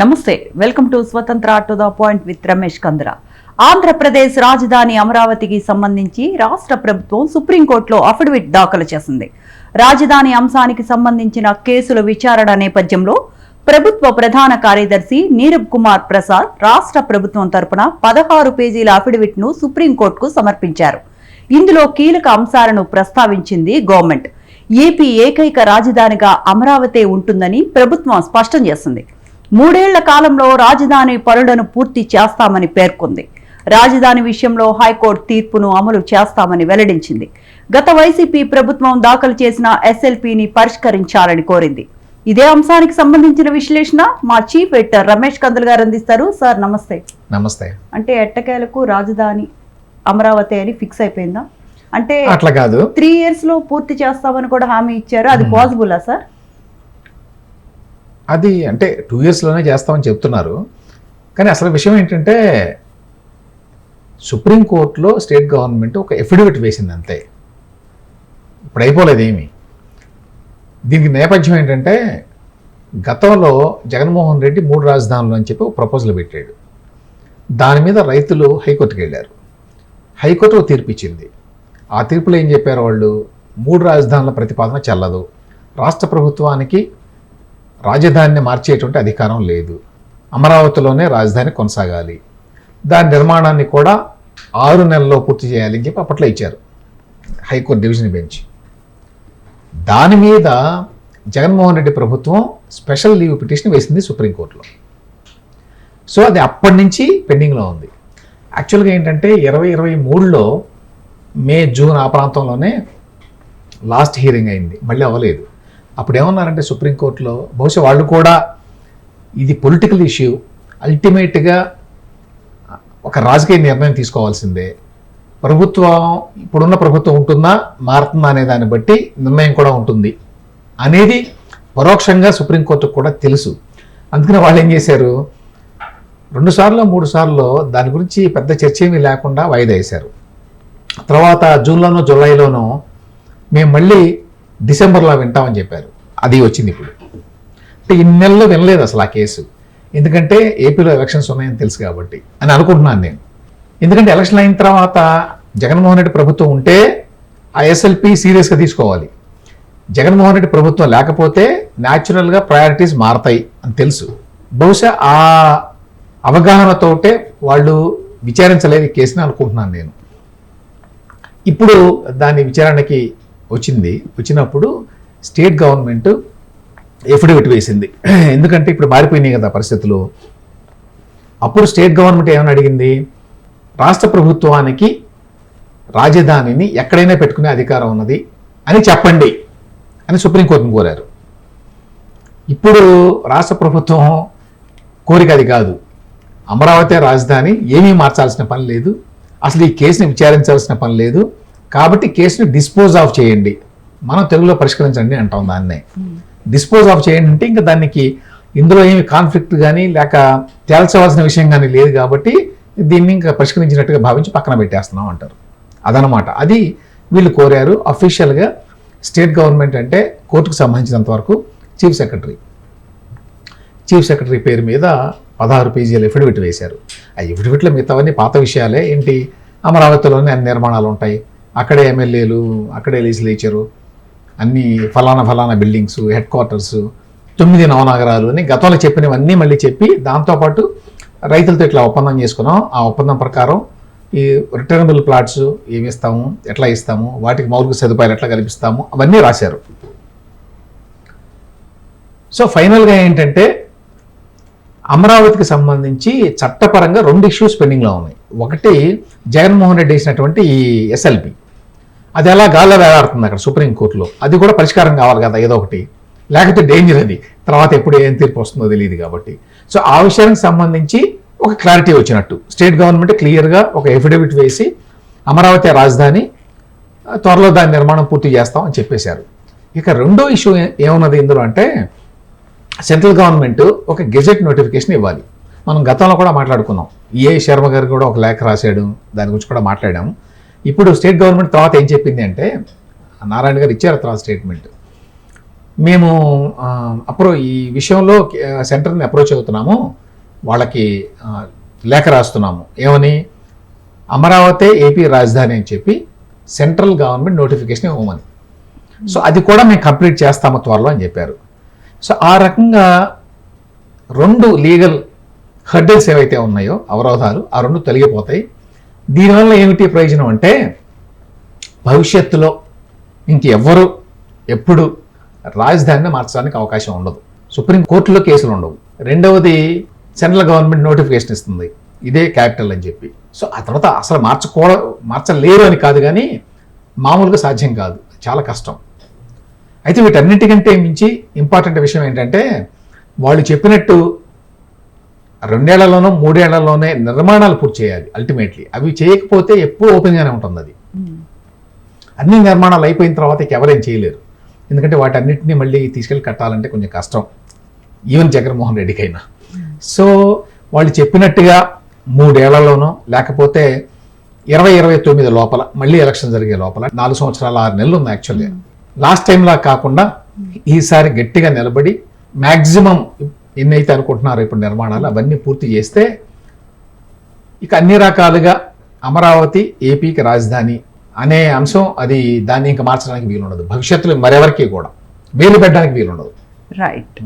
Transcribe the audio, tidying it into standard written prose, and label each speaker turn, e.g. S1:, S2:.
S1: నమస్తే, welcome to Swatantra to the point with Ramesh Kandra. Andhra Pradesh రాజధాని అమరావతికి సంబంధించి రాష్ట్ర ప్రభుత్వం సుప్రీంకోర్టులో అఫిడవిట్ దాఖలు చేసింది. రాజధాని అంశానికి సంబంధించిన కేసుల విచారణ నేపథ్యంలో ప్రభుత్వ ప్రధాన కార్యదర్శి నీరబ్ కుమార్ ప్రసాద్ రాష్ట్ర ప్రభుత్వం తరపున 16 పేజీల అఫిడవిట్ ను సుప్రీంకోర్టుకు సమర్పించారు. ఇందులో కీలక అంశాలను ప్రస్తావించింది గవర్నమెంట్. ఏపీ ఏకైక రాజధానిగా అమరావతి ఉంటుందని ప్రభుత్వం స్పష్టం చేసింది. 3 ఏళ్ల కాలంలో రాజధాని పనులను పూర్తి చేస్తామని పేర్కొంది. రాజధాని విషయంలో హైకోర్టు తీర్పును అమలు చేస్తామని వెల్లడించింది. గత వైసీపీ ప్రభుత్వం దాఖలు చేసిన ఎస్ఎల్పీని పరిష్కరించాలని కోరింది. ఇదే అంశానికి సంబంధించిన విశ్లేషణ మా చీఫ్ ఎడిటర్ రమేష్ కందుల్ గారు అందిస్తారు. సార్ నమస్తే.
S2: నమస్తే.
S1: అంటే ఎట్టకేలకు రాజధాని అమరావతి అని ఫిక్స్ అయిపోయిందా? అంటే
S2: అట్లా కాదు,
S1: 3 years లో పూర్తి చేస్తామని కూడా హామీ ఇచ్చారు. అది పాసిబులా సార్?
S2: అది అంటే 2 yearsలోనే చేస్తామని చెప్తున్నారు. కానీ అసలు విషయం ఏంటంటే సుప్రీంకోర్టులో స్టేట్ గవర్నమెంట్ ఒక ఎఫిడవిట్ వేసింది అంతే. ఇప్పుడు అయిపోలేదు ఏమి. దీనికి నేపథ్యం ఏంటంటే గతంలో జగన్మోహన్ రెడ్డి 3 రాజధానులు అని చెప్పి ఒక ప్రపోజల్ పెట్టాడు. దాని మీద రైతులు హైకోర్టుకి వెళ్ళారు. హైకోర్టు తీర్పు ఇచ్చింది. ఆ తీర్పులో ఏం చెప్పారు వాళ్ళు? 3 రాజధానుల ప్రతిపాదన చెల్లదు, రాష్ట్ర ప్రభుత్వానికి రాజధానిని మార్చేటువంటి అధికారం లేదు, అమరావతిలోనే రాజధాని కొనసాగాలి, దాని నిర్మాణాన్ని కూడా 6 నెలల్లో పూర్తి చేయాలి అని చెప్పి అప్పట్లో ఇచ్చారు హైకోర్టు డివిజన్ బెంచ్. దాని మీద జగన్మోహన్ రెడ్డి ప్రభుత్వం స్పెషల్ లీవ్ పిటిషన్ వేసింది సుప్రీంకోర్టులో. సో అది అప్పటి నుంచి పెండింగ్లో ఉంది. యాక్చువల్గా ఏంటంటే 2023లో మే జూన్ ఆ ప్రాంతంలోనే లాస్ట్ హియరింగ్ అయింది, మళ్ళీ అవ్వలేదు. అప్పుడు ఏమన్నారంటే సుప్రీంకోర్టులో బహుశా వాళ్ళు కూడా ఇది పొలిటికల్ ఇష్యూ, అల్టిమేట్గా ఒక రాజకీయ నిర్ణయం తీసుకోవాల్సిందే, ప్రభుత్వం ఇప్పుడున్న ప్రభుత్వం ఉంటుందా మారుతుందా అనే దాన్ని బట్టి నిర్ణయం కూడా ఉంటుంది అనేది పరోక్షంగా సుప్రీంకోర్టుకు కూడా తెలుసు. అందుకని వాళ్ళు ఏం చేశారు, 2 సార్లు 3 సార్లు దాని గురించి పెద్ద చర్చ ఏమీ లేకుండా వాయిదా వేశారు. తర్వాత జూన్లోనో జూలైలోనో మేము మళ్ళీ డిసెంబర్లో వింటామని చెప్పారు. అది వచ్చింది ఇప్పుడు. అంటే ఇన్ని నెలల్లో వినలేదు అసలు ఆ కేసు. ఎందుకంటే ఏపీలో ఎలక్షన్స్ ఉన్నాయని తెలుసు కాబట్టి అని అనుకుంటున్నాను నేను. ఎందుకంటే ఎలక్షన్ అయిన తర్వాత జగన్మోహన్ రెడ్డి ప్రభుత్వం ఉంటే ఆ ఎస్ఎల్పి సీరియస్గా తీసుకోవాలి. జగన్మోహన్ రెడ్డి ప్రభుత్వం లేకపోతే న్యాచురల్గా ప్రయారిటీస్ మారతాయి అని తెలుసు. బహుశా ఆ అవగాహనతోటే వాళ్ళు విచారించలేదు ఈ కేసుని అనుకుంటున్నాను నేను. ఇప్పుడు దాని విచారణకి వచ్చినప్పుడు స్టేట్ గవర్నమెంట్ ఎఫిడవిట్ వేసింది. ఎందుకంటే ఇప్పుడు మారిపోయినాయి కదా పరిస్థితులు. అప్పుడు స్టేట్ గవర్నమెంట్ ఏమని అడిగింది, రాష్ట్ర ప్రభుత్వానికి రాజధానిని ఎక్కడైనా పెట్టుకునే అధికారం ఉన్నది అని చెప్పండి అని సుప్రీంకోర్టును కోరారు. ఇప్పుడు రాష్ట్ర ప్రభుత్వం కోరిక అది కాదు, అమరావతి రాజధాని ఏమీ మార్చాల్సిన పని లేదు, అసలు ఈ కేసుని విచారించాల్సిన పని లేదు, కాబట్టి కేసుని డిస్పోజ్ ఆఫ్ చేయండి, మనం తెలుగులో పరిష్కరించండి అంటాం. దాన్నే డిస్పోజ్ ఆఫ్ చేయండి అంటే ఇంకా దానికి ఇందులో ఏమి కాన్ఫ్లిక్ట్ కానీ లేక తేల్చవలసిన విషయం కానీ లేదు కాబట్టి దీన్ని ఇంకా పరిష్కరించినట్టుగా భావించి పక్కన పెట్టేస్తున్నాం అంటారు. అదనమాట, అది వీళ్ళు కోరారు. అఫీషియల్గా స్టేట్ గవర్నమెంట్ అంటే కోర్టుకు సంబంధించినంత వరకు చీఫ్ సెక్రటరీ పేరు మీద 16 పేజీల ఎఫిడవిట్ వేశారు. ఆ ఎఫిడవిట్లో మిగతావన్నీ పాత విషయాలే. ఏంటి, అమరావతిలోనే అన్ని నిర్మాణాలు ఉంటాయి, అక్కడే ఎమ్మెల్యేలు, అక్కడే లెజిస్లేచరు, అన్ని ఫలానా బిల్డింగ్స్, హెడ్ క్వార్టర్స్, 9 నవనగరాలు అని గతంలో చెప్పినవన్నీ మళ్ళీ చెప్పి దాంతోపాటు రైతులతో ఇట్లా ఒప్పందం చేసుకున్నాం, ఆ ఒప్పందం ప్రకారం ఈ రిటర్నబుల్ ప్లాట్స్ ఏమి ఇస్తాము, ఎట్లా ఇస్తాము, వాటికి మౌలిక సదుపాయాలు ఎట్లా కల్పిస్తాము, అవన్నీ రాశారు. సో ఫైనల్గా ఏంటంటే అమరావతికి సంబంధించి చట్టపరంగా 2 ఇష్యూస్ పెండింగ్లో ఉన్నాయి. ఒకటి జగన్మోహన్ రెడ్డి వేసినటువంటి ఈ ఎస్ఎల్పి, అది ఎలా గాల్లో వేలాడుతుంది అక్కడ సుప్రీంకోర్టులో, అది కూడా పరిష్కారం కావాలి కదా ఏదో ఒకటి, లేకపోతే డేంజర్. అది తర్వాత ఎప్పుడు ఏం తీర్పు వస్తుందో తెలియదు కాబట్టి. సో ఆ విషయానికి సంబంధించి ఒక క్లారిటీ వచ్చినట్టు స్టేట్ గవర్నమెంట్ క్లియర్గా ఒక ఎఫిడవిట్ వేసి అమరావతి రాజధాని త్వరలో దాని నిర్మాణం పూర్తి చేస్తాం అని చెప్పేశారు. ఇక రెండో ఇష్యూ ఏమున్నది ఇందులో అంటే సెంట్రల్ గవర్నమెంట్ ఒక గెజెట్ నోటిఫికేషన్ ఇవ్వాలి. మనం గతంలో కూడా మాట్లాడుకున్నాం, ఏ శర్మ గారు కూడా ఒక లేఖ రాశాడు, దాని గురించి కూడా మాట్లాడాము. ఇప్పుడు స్టేట్ గవర్నమెంట్ తర్వాత ఏం చెప్పింది అంటే, నారాయణ గారు ఇచ్చారు తర్వాత స్టేట్మెంట్, మేము ఈ విషయంలో సెంటర్ని అప్రోచ్ అవుతున్నాము, వాళ్ళకి లేఖ రాస్తున్నాము, ఏమని అమరావతి ఏపీ రాజధాని అని చెప్పి సెంట్రల్ గవర్నమెంట్ నోటిఫికేషన్ ఇవ్వమని. సో అది కూడా మేము కంప్లీట్ చేస్తాము త్వరలో అని చెప్పారు. సో ఆ రకంగా 2 లీగల్ హర్డిల్స్ ఏవైతే ఉన్నాయో, అవరోధాలు, ఆ 2 తొలగిపోతాయి. దీనివల్ల ఏమిటి ప్రయోజనం అంటే భవిష్యత్తులో ఇంకెవ్వరు ఎప్పుడు రాజధానిని మార్చడానికి అవకాశం ఉండదు. సుప్రీంకోర్టులో కేసులు ఉండవు. రెండవది సెంట్రల్ గవర్నమెంట్ నోటిఫికేషన్ ఇస్తుంది, ఇదే క్యాపిటల్ అని చెప్పి. సో ఆ తర్వాత అసలు మార్చలేరు అని కాదు, కానీ మామూలుగా సాధ్యం కాదు, చాలా కష్టం. అయితే వీటన్నిటికంటే మించి ఇంపార్టెంట్ విషయం ఏంటంటే వాళ్ళు చెప్పినట్టు 2 ఏళ్లలోనో 3 ఏళ్లలోనే నిర్మాణాలు పూర్తి చేయాలి అల్టిమేట్లీ. అవి చేయకపోతే ఎప్పుడు ఓపెన్గానే ఉంటుంది అది. అన్ని నిర్మాణాలు అయిపోయిన తర్వాత ఎవరేం చేయలేరు, ఎందుకంటే వాటన్నిటిని మళ్ళీ తీసుకెళ్ళి కట్టాలంటే కొంచెం కష్టం, ఈవెన్ జగన్మోహన్ రెడ్డికైనా. సో వాళ్ళు చెప్పినట్టుగా 3 ఏళ్లలోనో లేకపోతే 2029 లోపల, మళ్ళీ ఎలక్షన్ జరిగే లోపల 4 సంవత్సరాలు 6 నెలలు ఉంది యాక్చువల్గా. లాస్ట్ టైంలా కాకుండా ఈసారి గట్టిగా నిలబడి మ్యాక్సిమం ఎన్నైతే అనుకుంటున్నారో ఇప్పుడు నిర్మాణాలు అవన్నీ పూర్తి చేస్తే ఇక అన్ని రకాలుగా అమరావతి ఏపీకి రాజధాని అనే అంశం, అది దాన్ని ఇంకా మార్చడానికి వీలుండదు. భవిష్యత్తులో మరెవరికి కూడా వేలు పెట్టడానికి వీలుండదు.
S1: రైట్.